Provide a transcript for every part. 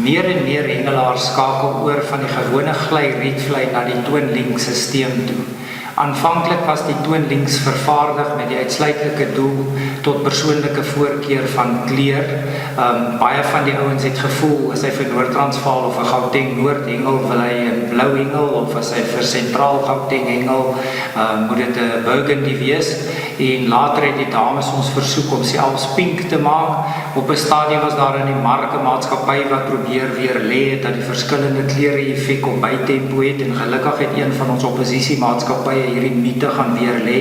Meer en meer hengelaars skakel oor van die gewone gly-rietvlei na die Twin Link stelsel toe. Aanvanklik was die Twin Links vervaardig met die uitsluitlike doel tot persoonlike voorkeur van kleur. Baie van die ouens het gevoel, as hy vir Noord-Transvaal of vir Gauteng Noord hengel, wil hy 'n blou hengel, of as hy vir Sentraal Gauteng hengel, moet dit 'n burgundy wees. En later het die dames ons versoek om selfs pink te maak. Op 'n stadium was daar in die mark 'n maatskappy wat probeer weer lê dat die verskillende kleure effek op bytempo het, en gelukkig het een van ons oppositiemaatskappye hierdie mite gaan weer lê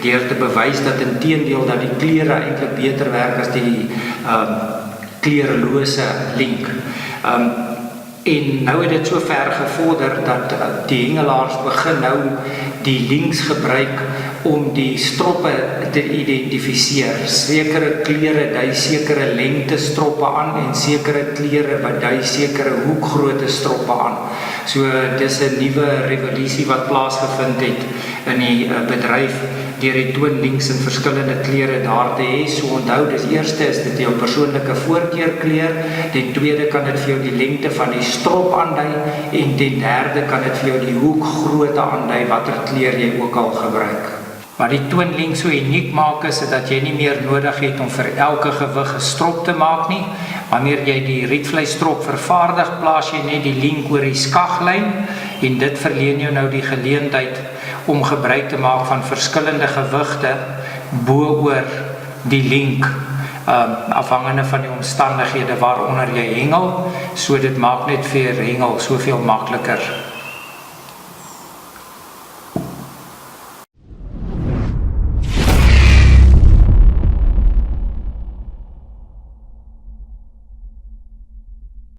deur te bewys dat inteendeel dat die kleure eintlik beter werk as die kleurlose link. En nou het dit so ver gevorder dat die hengelaars begin nou die links gebruik om die stroppe te identifiseer. Sekere kleure dui sekere lengte stroppe aan en sekere kleure wat dui sekere hoekgrootte stroppe aan. So dis 'n nuwe revolusie wat plaasgevind het in die bedryf deur die Twin Links in verskillende kleure daar te hê. So onthou, dis eerste is dit jou persoonlike voorkeurkleur, ten tweede kan dit vir jou die lengte van die strop aandui, en ten derde kan dit vir jou die hoekgrootte aandui watter kleur jy ook al gebruik. Wat die Twin Link so uniek maak is dat jy nie meer nodig het om vir elke gewig 'n strop te maak nie. Wanneer jy die rietvlei strop vervaardig, plaas jy net die link oor die skaglyn, en dit verleen jou nou die geleentheid om gebruik te maak van verskillende gewigte bo-oor die link, afhangende van die omstandighede waaronder jy hengel. So dit maak net vir hengel soveel makliker.